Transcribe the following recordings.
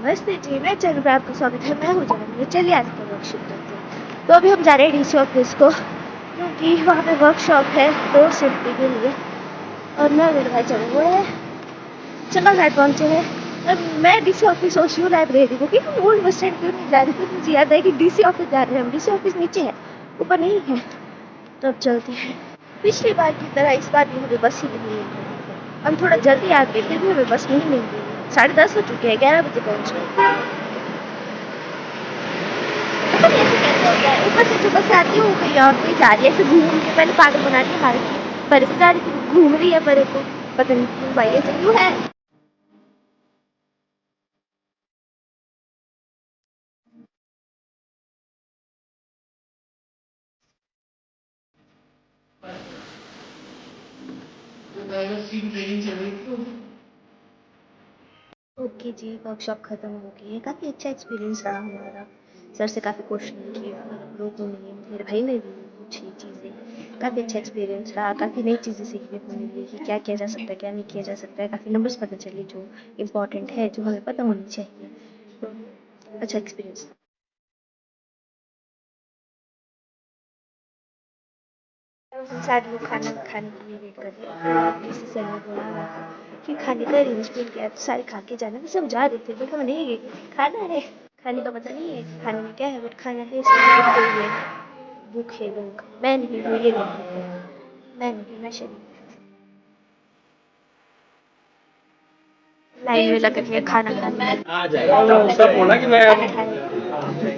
नमस्ते जी, मैं चैनल पे आपका स्वागत है। मैं हूँ जानवी। चलिए आज का वर्कशॉप करते हैं। तो अभी हम जा रहे हैं डीसी ऑफिस को, क्योंकि वहाँ पे वर्कशॉप है 2 सेफ्टी के लिए। और मैं मेरे भाई चले हुए हैं, चलो घर पहुँचे हैं। और मैं डीसी ऑफिस सोच रही हूँ लाइब्रेरी को, क्योंकि ओल्ड बस स्टैंड क्यों नहीं जा रही थी। मुझे याद है कि डीसी ऑफिस जा रहे हैं हम। डीसी ऑफिस नीचे है, ऊपर नहीं है। तो अब चलते हैं। पिछली बार की तरह इस बार भी हमें बस ही नहीं मिली। हम थोड़ा जल्दी आ गए, फिर भी हमें बस नहीं मिल रही। 10:30 हो चुके हैं, 11 बजे पहुँचे। ऐसे कैसे हो गया है? ऊपर से जो बस आती है वो कहीं और कोई जा रही है, ऐसे घूम के पहले पागल बना के हार की परे को जा रही थी, घूम रही है परे को। पता नहीं क्यों भाई, ऐसे क्यों है? ओके जी, वर्कशॉप खत्म हो गई है। काफ़ी अच्छा एक्सपीरियंस रहा हमारा। सर से काफ़ी क्वेश्चन किए, लोगों ने, मेरे भाई ने भी पूछी चीज़ें। काफ़ी अच्छा एक्सपीरियंस रहा। काफ़ी नई चीज़ें सीखने को मिली कि क्या किया जा सकता है, क्या नहीं किया जा सकता है। काफ़ी नंबर्स पता चले जो इम्पोर्टेंट है, जो हमें पता होनी चाहिए। तो अच्छा एक्सपीरियंस। हम सारे लोग खाना खाने के लिए वेट कर रहे हैं। किसी सर ने बोला कि खाने का अरेंजमेंट किया है, तो सारे खा के जाना। सब जा रहे थे बट हम नहीं गए, खाना है। खाने का पता नहीं है खाने में क्या है, बट खाना है। इसलिए रुके हुए हैं। भूखे लोग। मैं नहीं हूँ, ये लोग भूखे हैं। मैं नहीं, मैं शरीफ लाइन में लग रही है खाना खाने के आ जाएगा उसका फोन है कि मैं खाना खाने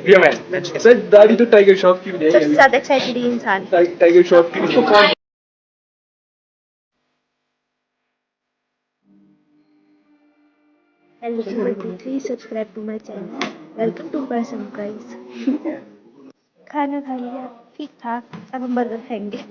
भैया मैं सर दादी तो टाइगर शॉप की भी सबसे जाएगी ज़्यादा एक्साइटेड ये इंसान। टाइगर शॉप की उसको कौन hello everyone, please subscribe to my channel. Welcome to person price. खाना खा लिया, ठीक ठाक। अब हम बर्गर खाएंगे।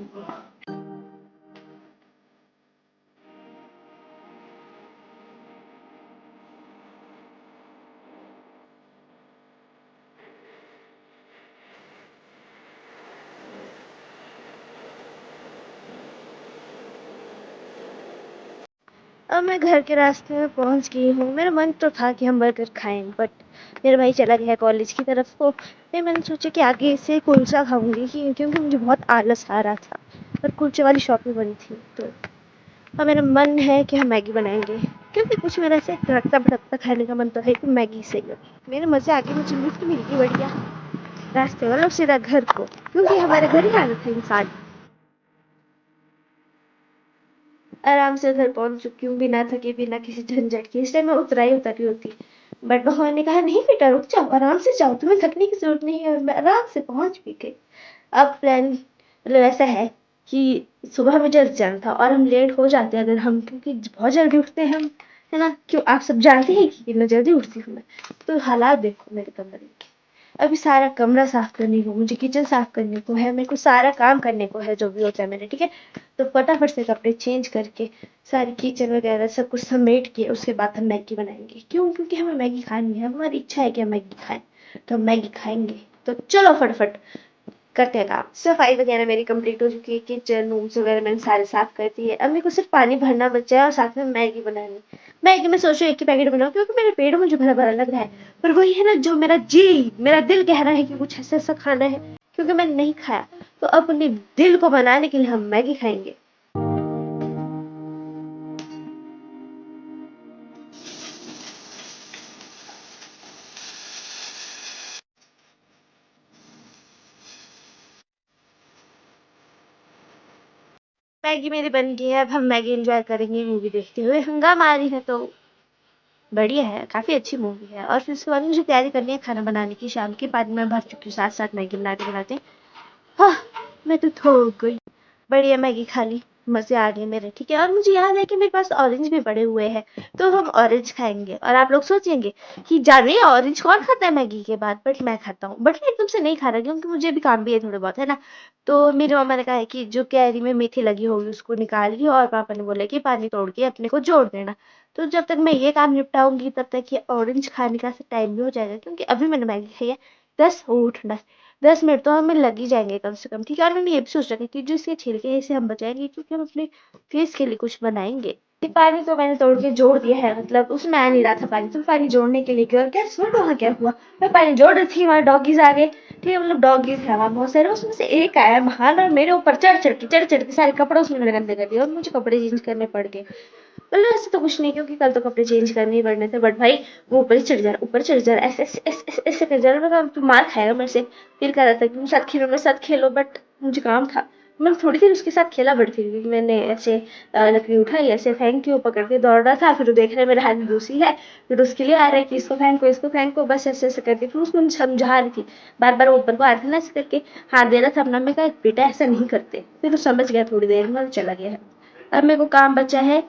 अब मैं घर के रास्ते में पहुंच गई हूँ। मेरा मन तो था कि हम बर्गर खाएं, बट मेरा भाई चला गया कॉलेज की तरफ को। फिर मैंने सोचा कि आगे से कुलचा खाऊंगी, क्योंकि मुझे बहुत आलस आ रहा था। पर कुलचे वाली शॉप भी बनी थी। तो अब मेरा मन है कि हम मैगी बनाएंगे, क्योंकि कुछ मेरा ऐसे तड़कता भड़कता खाने का मन तो है कि मैगी सही लगे। मेरे मज़े आगे मुझे लिफ्ट मिल गई बढ़िया रास्ते, मतलब सीधा घर को, क्योंकि हमारे घर ही आना था इंसान। आराम से घर पहुंच चुकी हूँ, बिना थके, बिना किसी झंझट के। इस टाइम मैं उतरी होती, बट भगवान ने कहा नहीं बेटा, रुक जाओ, आराम से जाओ, तुम्हें थकने की जरूरत नहीं है। और मैं आराम से पहुंच भी गई। अब प्लान मतलब ऐसा है कि सुबह में जल्द जाना था, और हम लेट हो जाते हैं अगर हम, क्योंकि बहुत जल्दी उठते हैं हम, है ना? क्यों, आप सब जानते हैं कि कितना जल्दी उठती हूँ मैं। तो हालात देखो मेरे कमरे के। अभी सारा कमरा साफ करने को, मुझे किचन साफ करने को है, मेरे को सारा काम करने को है जो भी होता है मेरे, ठीक है? तो फटाफट से कपड़े चेंज करके सारी किचन वगैरह सब कुछ समेट के उसके बाद हम मैगी बनाएंगे। क्यों? क्योंकि हमें मैगी खानी है, हमारी इच्छा है कि हम मैगी खाएं। तो हम मैगी खाएंगे। तो चलो फटाफट करते हैं काम। सफाई वगैरह मेरी कंप्लीट हो चुकी है। किचन रूम्स वगैरह मैंने सारे साफ कर दिए। अब मेरे को सिर्फ पानी भरना बचा है, और साथ में मैगी बनानी। मैगी में सोच रही हूँ एक ही पैकेट बनाऊँ, क्योंकि मेरे पेट मुझे भरा भरा लग रहा है। पर वही है ना, जो मेरा दिल कह रहा है कि कुछ ऐसा ऐसा खाना है, क्योंकि मैंने नहीं खाया। तो अब अपने दिल को मनाने के लिए हम मैगी खाएंगे। मैगी मेरी बन गई है। अब हम मैगी एंजॉय करेंगे मूवी देखते हुए। हंगामा आ रही है तो बढ़िया है, काफ़ी अच्छी मूवी है। और फिर उसके बाद मुझे तैयारी करनी है खाना बनाने की। शाम के पानी में भर चुकी हूँ, साथ साथ मैगी बनाते बनाते। हाँ, मैं तो थक गई। बढ़िया मैगी खा ली, मज़े आ गए मेरे, ठीक है? और मुझे याद है कि मेरे पास ऑरेंज भी पड़े हुए हैं, तो हम ऑरेंज खाएंगे। और आप लोग सोचेंगे कि जानिए ऑरेंज कौन खाता है मैगी के बाद, बट मैं खाता हूँ। बट मैं एकदम से नहीं खा रहा, क्योंकि मुझे भी काम भी है थोड़े बहुत, है ना? तो मेरी मम्मा ने कहा है कि जो कैरी में मेथी लगी होगी उसको निकालिए, और पापा ने बोला कि पानी तोड़ के अपने को जोड़ देना। तो जब तक मैं ये काम निपटाऊंगी तब तक ये ऑरेंज खाने का टाइम भी हो जाएगा, क्योंकि अभी मैंने मैगी खाई है 10 मिनट तो हमें लग ही जाएंगे कम से कम, ठीक है? और मैंने ये भी सोच रखा है कि जो इसके छिलके हैं इसे हम बचाएंगे, क्योंकि हम अपने फेस के लिए कुछ बनाएंगे। ये पानी तो मैंने तोड़ के जोड़ दिया है, मतलब उसमें आ नहीं रहा था पानी, तो पानी जोड़ने के लिए गया और क्या सुन वहाँ क्या हुआ, मैं पानी जोड़ रही थी, वहाँ डॉगीज आ गए, ठीक है, मतलब डॉगीज है वहाँ बहुत सारे, उसमें से एक आया महान और मेरे ऊपर चढ़ चढ़ के सारे कपड़े उसने मेरे गंदे कर दिए और मुझे कपड़े चेंज करने पड़ गए। मतलब ऐसे तो कुछ नहीं, क्योंकि कल तो कपड़े चेंज करने ही पड़ने थे, बट भाई वो ऊपर चढ़ जा रहा, ऐसे कर जा रहा, मैं तू मार खाएगा मेरे से। फिर कह रहा था कि तुम साथ खेलो, मेरे साथ खेलो, बट मुझे काम था। मैं थोड़ी देर उसके साथ खेला बट फिर भी मैंने ऐसे लकड़ी उठाई, ऐसे फेंकी, वो पकड़ के दौड़ रहा था, फिर वो देख रहा है मेरे हाथ में दूसरी है, फिर उसके लिए आ रहा है कि इसको फेंको, बस ऐसे ऐसे करके फिर उसको समझा रही थी, बार बार ऊपर को आ रहा था ना ऐसे करके, हाथ दे रहा था अपना, मैं कहा बेटा ऐसा नहीं करते, फिर वो समझ गया थोड़ी देर में और चला गया। अब मेरे को काम बचा है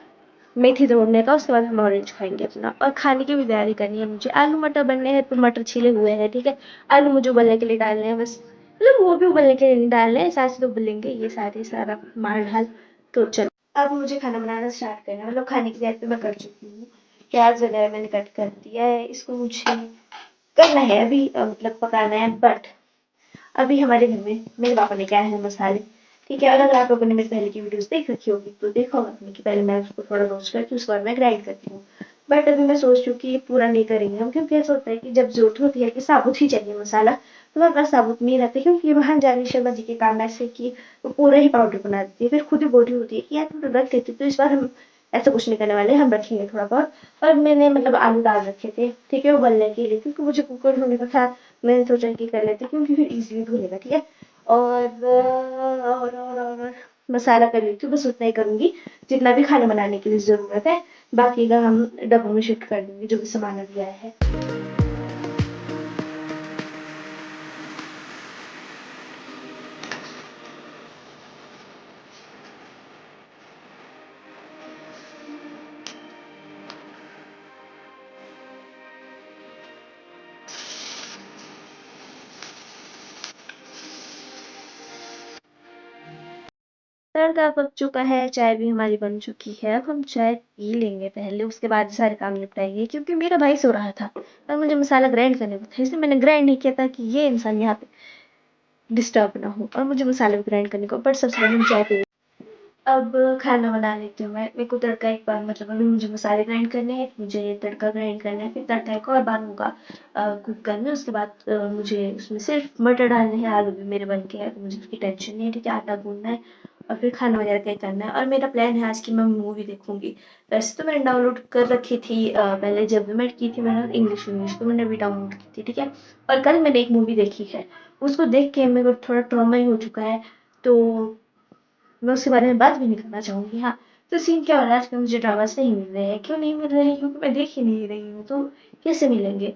मेथी तोड़ने का, उसके बाद हम ऑरेंज खाएंगे अपना, और खाने की भी तैयारी करनी है मुझे, आलू मटर बनने हैं, तो मटर छिले हुए हैं, ठीक है, आलू मुझे उबलने के लिए डालने हैं बस, मतलब वो भी उबलने के लिए नहीं डालने हैं, साथ तो उबलेंगे ये सारे, सारा मार ढाल। तो चलो अब मुझे खाना बनाना स्टार्ट करना है, मतलब खाने की तैयारी तो मैं कर चुकी हूँ, प्याज वगैरह मैंने कट कर दिया है, इसको मुझे करना है अभी, मतलब पकाना है, बट अभी हमारे घर में मेरे पापा ने क्या है मसाले, ठीक है, और अगर आप लोगों ने मेरी पहले की वीडियोस देख रखी होगी तो देखा होगा आपने कि पहले मैं उसको थोड़ा रोस्ट करके उसके बाद मैं ग्राइंड करती हूँ, बट अभी मैं सोच रही हूँ कि ये पूरा नहीं करेंगे हम, क्योंकि ऐसा होता है कि जब जरूरत होती है कि साबुत ही चाहिए मसाला, तो मेरे पास साबुत नहीं रहता, क्योंकि वहाँ जानी शर्मा जी के काम ऐसे कि वो पूरा ही पाउडर बना देती है, फिर खुद ही बोल रही होती है कि यार तुम रख देती, तो इस बार हम ऐसा कुछ नहीं करने वाले, हम रखेंगे थोड़ा बहुत। और मैंने मतलब आलू डाल रखे थे, ठीक है, उबलने के लिए, क्योंकि मुझे कुकर धोने का था, मैंने सोचा कि कर लेते क्योंकि फिर इजीली धुलेगा, ठीक है। और मसाला कर लेती हूँ, बस उतना ही करूँगी जितना भी खाना बनाने के लिए ज़रूरत है, बाकी का हम डब्बों में शिफ्ट कर देंगे जो भी सामान अभी आया है। तड़का पक चुका है, चाय भी हमारी बन चुकी है, अब हम चाय पी लेंगे पहले, उसके बाद सारे काम निपटाएंगे, क्योंकि मेरा भाई सो रहा था और मुझे मसाला ग्राइंड करने को था, इसलिए मैंने ग्राइंड नहीं किया था कि ये इंसान यहाँ पे डिस्टर्ब ना हो, और मुझे मसाला भी ग्राइंड करने को, बट सबसे पहले हम चाय पी। अब खाना बना लेती हूँ मैं, मेरे को तड़का एक बार, मतलब अभी मुझे मसाले ग्राइंड करने हैं, मुझे ये तड़का ग्राइंड करना है, फिर तड़का एक और बार होगा कुकर में, उसके बाद मुझे उसमें सिर्फ मटर डालने हैं, आलू भी मेरे बन के है तो मुझे उसकी टेंशन नहीं है, ठीक है, आटा गूंदना है और फिर खाना वगैरह क्या करना है, और मेरा प्लान है आज की मैं मूवी देखूंगी। वैसे तो मैंने डाउनलोड कर रखी थी पहले जब मैं की थी, मैंने इंग्लिश इंग्लिश तो मैंने अभी डाउनलोड की थी, ठीक है, और कल मैंने एक मूवी देखी है, उसको देख के मेरे को थोड़ा ट्रॉमा ही हो चुका है, तो मैं उसके बारे में बात भी नहीं करना चाहूँगी। हाँ, तो सीन क्या हो रहा है आजकल, मुझे ड्रामास नहीं मिल रहे हैं, क्यों नहीं मिल रहे हैं, क्योंकि मैं देख ही नहीं रही हूँ, तो कैसे मिलेंगे।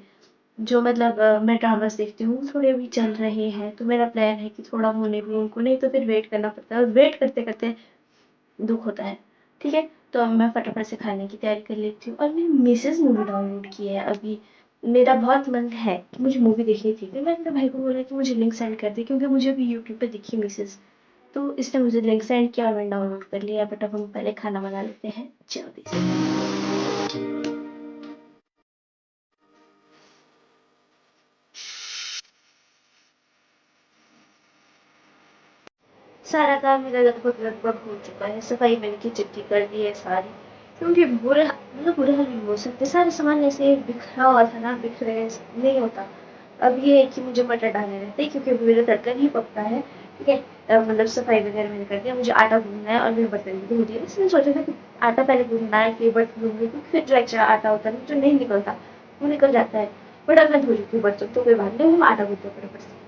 जो मतलब मैं ड्रामास देखती हूँ थोड़े अभी चल रहे हैं, तो मेरा प्लान है कि थोड़ा होने भी उनको, नहीं तो फिर वेट करना पड़ता है और वेट करते करते दुख होता है, ठीक है। तो अब मैं फटाफट से खाने की तैयारी कर लेती हूँ, और मैंने मिसेज मूवी डाउनलोड की है अभी, मेरा बहुत मन है कि मुझे मूवी देखनी थी, फिर मैंने अपने भाई को बोला कि मुझे लिंक सेंड कर दे, क्योंकि मुझे अभी यूट्यूब पे दिखी मिसेज, तो इसने मुझे लिंक सेंड किया और मैंने डाउनलोड कर लिया, बट अब हम पहले खाना बना लेते हैं जल्दी से। सारा काम मेरा लगभग लगभग हो चुका है, सफाई मैंने किचन की कर दी है सारी, क्योंकि बुरे मतलब बुरे हाल नहीं हो सकते, सारे सामान ऐसे बिखरा हुआ था ना, बिखरे नहीं होता। अब ये है कि मुझे मटर डालने रहते हैं, क्योंकि मेरा तड़का नहीं पकता है, ठीक है। मतलब सफाई वगैरह मैंने कर दिया, मुझे आटा गूंदना है और मेरे बर्तन भी धो दिए, इसलिए सोचा था कि आटा पहले गूंदना है फिर बर्तन धोंगी, क्योंकि फिर जो एक्स्ट्रा आटा होता है ना जो नहीं निकलता वो निकल जाता है, बट अब मैं धो चुकी हूँ बर्तन, तो कोई बात नहीं, हम आटा गूंदते फटाफट से,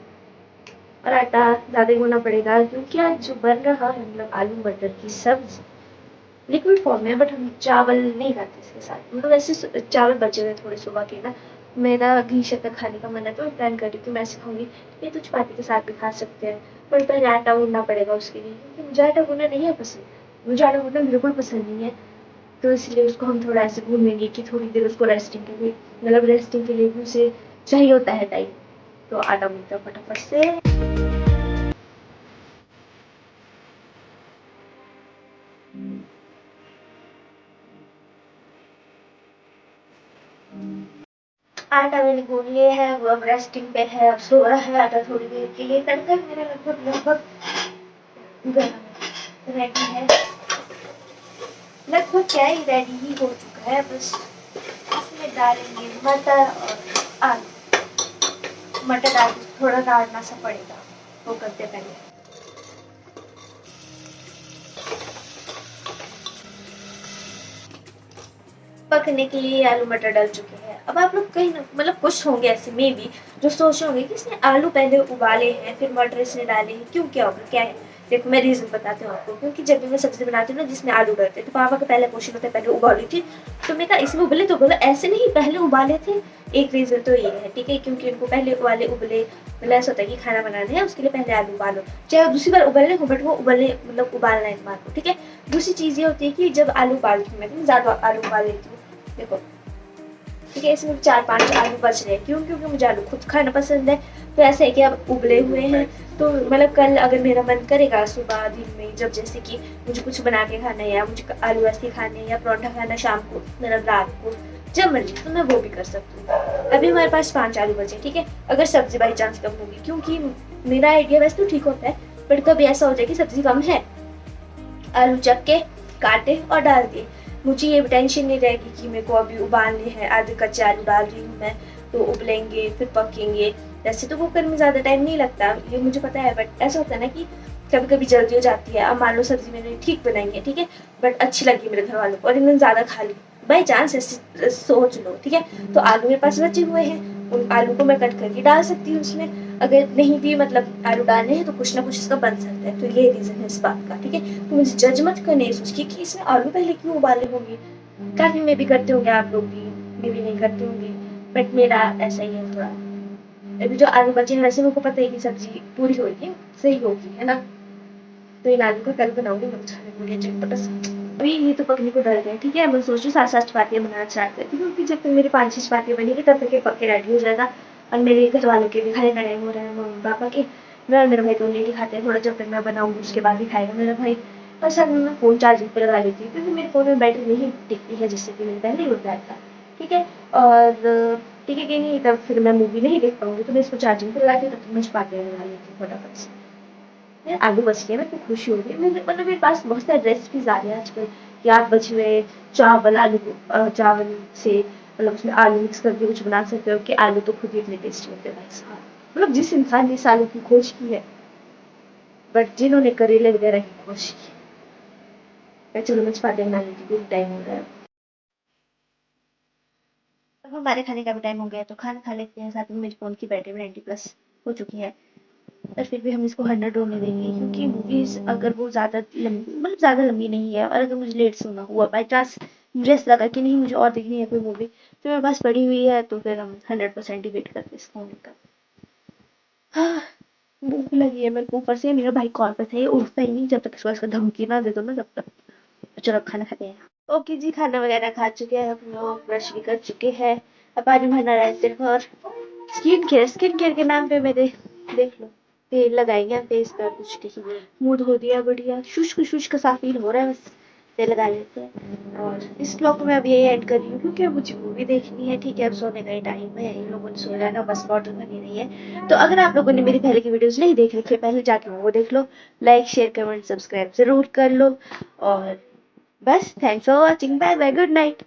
और आटा ज़्यादा ही गूंदना पड़ेगा, क्योंकि आज जो बन रहा है मतलब आलू मटर की सब्जी लिक्विड फॉर्म में, बट हम चावल नहीं खाते इसके साथ, मतलब ऐसे चावल बचे हुए थोड़े सुबह के ना, मेरा घी शक्कर खाने का मन है, तो मैं प्लान कर रही हूँ कि मैं ऐसे खाऊंगी, ये तो चपाती के साथ भी खा सकते हैं, पर पहले आटा गूंदना पड़ेगा उसके लिए, क्योंकि मुझे आटा गूंदना नहीं है पसंद, मुझे आटा गूंदना बिल्कुल पसंद नहीं है, तो इसलिए उसको हम थोड़ा ऐसे भूनेंगे कि थोड़ी देर उसको रेस्टिंग के लिए, मतलब रेस्टिंग के लिए भी उसे चाहिए होता है टाइम, तो आटा गूंदता फटाफट से। आटा मैंने गूंद लिया है, वो अब रेस्टिंग पे है, अब सो रहा है आटा थोड़ी देर के लिए, तड़का मेरा लगभग लगभग गरम रेडी है, लगभग क्या ही रेडी ही हो चुका है, बस इसमें डालेंगे मटर और आलू। मटर डाल के थोड़ा डालना सा पड़ेगा, वो करते पहले। पकने के लिए आलू मटर डल चुके हैं। अब आप लोग कहीं ना मतलब कुछ होंगे ऐसे में भी जो सोच रहे होंगे कि इसने आलू पहले उबाले हैं फिर मटर इसने डाले हैं, क्यों, क्या होगा, क्या है। देखो मैं रीजन बताती हूँ आपको। क्योंकि जब भी मैं सब्जी बनाती हूँ ना जिसमें आलू डलते तो पापा का पहले क्वेश्चन होता है पहले उबाली थी, तो मैं कहा इसमें उबले, तो बोला ऐसे नहीं पहले उबाले थे। एक रीजन तो ये है, ठीक है, क्योंकि उनको पहले उबाले उबले मतलब ऐसा होता है कि खाना बनाना है उसके लिए पहले आलू उबालो, चाहे दूसरी बार उबलने हो बट वो उबलने मतलब उबालना है तुम्हारे को, ठीक है। दूसरी चीज़ ये होती है कि जब आलू उबालती हूँ मैं ज़्यादा आलू उबाल लेती हूँ, देखो, ठीक है, इसमें 4-5 आलू बच रहे हैं। क्यों, क्योंकि मुझे आलू खुद खाना पसंद है। तो ऐसा है कि अब उबले हुए हैं तो मतलब कल अगर मेरा मन करेगा सुबह दिन में जब जैसे कि मुझे कुछ बना के खाना है या मुझे आलू ऐसे खाने हैं या परोठा खाना शाम को मतलब रात को, जब मर्जी तो मैं वो भी कर सकती हूँ। अभी हमारे पास 5 आलू बचे, ठीक है। अगर सब्जी बाई चांस कम होगी, क्योंकि मेरा आइडिया वैसे तो ठीक होता है बट कभी ऐसा हो जाए कि सब्जी कम है, आलू चक के काटे और डाल दिए, मुझे ये टेंशन नहीं रहेगी कि मेरे को अभी उबालने हैं, आधे कच्चे आलू डाल रही हूँ मैं तो उबलेंगे फिर पकेंगे। वैसे तो कुकर में ज़्यादा टाइम नहीं लगता, ये मुझे पता है, बट ऐसा होता है ना कि कभी कभी जल्दी हो जाती है। अब मान लो सब्जी मैंने ठीक बनाई है, ठीक है, बट अच्छी लगी मेरे घर वालों को और इन्होंने ज़्यादा खा ली, बाई चांस ऐसे सोच लो, ठीक है। तो आलू मेरे पास बचे हुए हैं, उन आलू को मैं कट करके डाल सकती हूँ उसमें। अगर नहीं भी मतलब आलू डालने हैं तो कुछ ना कुछ इसका बन सकता है, तो ये रीज़न है इस बात का, ठीक है। तो मुझे जज मत करने सोच के कि इसमें आलू पहले क्यों उबाले होंगे, काफ़ी में भी करते होंगे आप लोग भी नहीं करते होंगे, बट मेरा ऐसा ही है थोड़ा। अभी जो आलू बचे हैं वैसे मेरे को पता है कि सब्जी पूरी होगी, सही होगी, है ना। तो इन आलू का कल बनाऊंगी मैं खाने के लिए चटपटा सा। अभी ये तो पकने को डर गए, ठीक है। मैं सोच रही हूँ 7-8 चपातियाँ बनाना स्टार्ट करती हूँ, क्योंकि जब तक मेरी 5-6 चपातियाँ बनेगी तब तक ये पक के रेडी हो जाएगा। और मेरे घर वालों के भी खाने का टाइम हो रहा है, मम्मी पापा के। मैं और मेरा भाई तो लेट ही खाते हैं, थोड़ा जब तक मैं बनाऊंगी उसके बाद ही खाएगा मेरा भाई। और साथ में मैं फ़ोन चार्जिंग पर लगा लेती हूँ क्योंकि मेरे फ़ोन में बैटरी नहीं टिकती है, जिससे कि मेरे पहले ही हो जाता था, ठीक है। और ठीक है कि नहीं, तब फिर मैं मूवी नहीं देख पाऊंगी तो मैं इसको चार्जिंग पर लगाती हूँ, तब तक मैं चपातियाँ बना लेती हूँ फटाफट से। यार आलू बच गए, मैं तो खुशी हो गई। मेरे मतलब मेरे पास बहुत सारे रेसिपीज आ रहे हैं आजकल कि आप बचे हुए चावल आलू चावल से मतलब उसमें आलू मिक्स करके कुछ बना सकते हो, कि आलू तो खुद ही इतने टेस्टी होते हैं भाई साहब। मतलब जिस इंसान ने इस आलू की खोज की है, बट जिन्होंने करेले वगैरह की खोज की है, चलो मैं चपाती बना लेती हूँ, टाइम हो रहा है। अब हमारे खाने का भी टाइम हो गया तो खाना खा लेते हैं। साथ में मेरे फ़ोन की बैटरी 90+ हो चुकी है, पर फिर भी हम इसको 100 होने देंगे, क्योंकि मूवीज़ अगर वो ज़्यादा लंबी मतलब ज़्यादा लंबी नहीं है और अगर मुझे लेट सोना हुआ बाई चांस, मुझे ऐसा लगा कि नहीं मुझे और देखनी है कोई मूवी तो मेरे पास पड़ी हुई है, तो फिर हम 100% ही वेट करते इसको होने का। हाँ, भूख लगी है मेरे को ऊपर से। मेरा भाई कॉल पे था, ये उठता ही नहीं जब तक इसको धमकी ना दे दो ना, जब तक। चलो खाना खाते हैं। ओके जी, खाना वगैरह खा चुके हैं हम लोग, ब्रश भी कर चुके हैं। अब पानी भरना रहा है सिर्फ। और स्किन केयर के नाम पे मेरे देख लो तेल लगाएंगे फेस पर, कुछ नहीं, मुंह धो दिया, बढ़िया शुष्क शुष्क सा फील हो रहा है, बस तेल लगा लेते हैं। और इस ब्लॉग को मैं अब यही एंड कर रही हूँ क्योंकि अब मुझे मूवी देखनी है, ठीक है। अब सोने का ही टाइम है, इन लोगों ने सो जाना, बस बॉटल बनी रही है। तो अगर आप लोगों ने मेरी पहले की वीडियोस नहीं देख रखी है, पहले जाके वो देख लो, लाइक शेयर कमेंट सब्सक्राइब जरूर कर लो। और बस thanks for watching, bye bye, good night.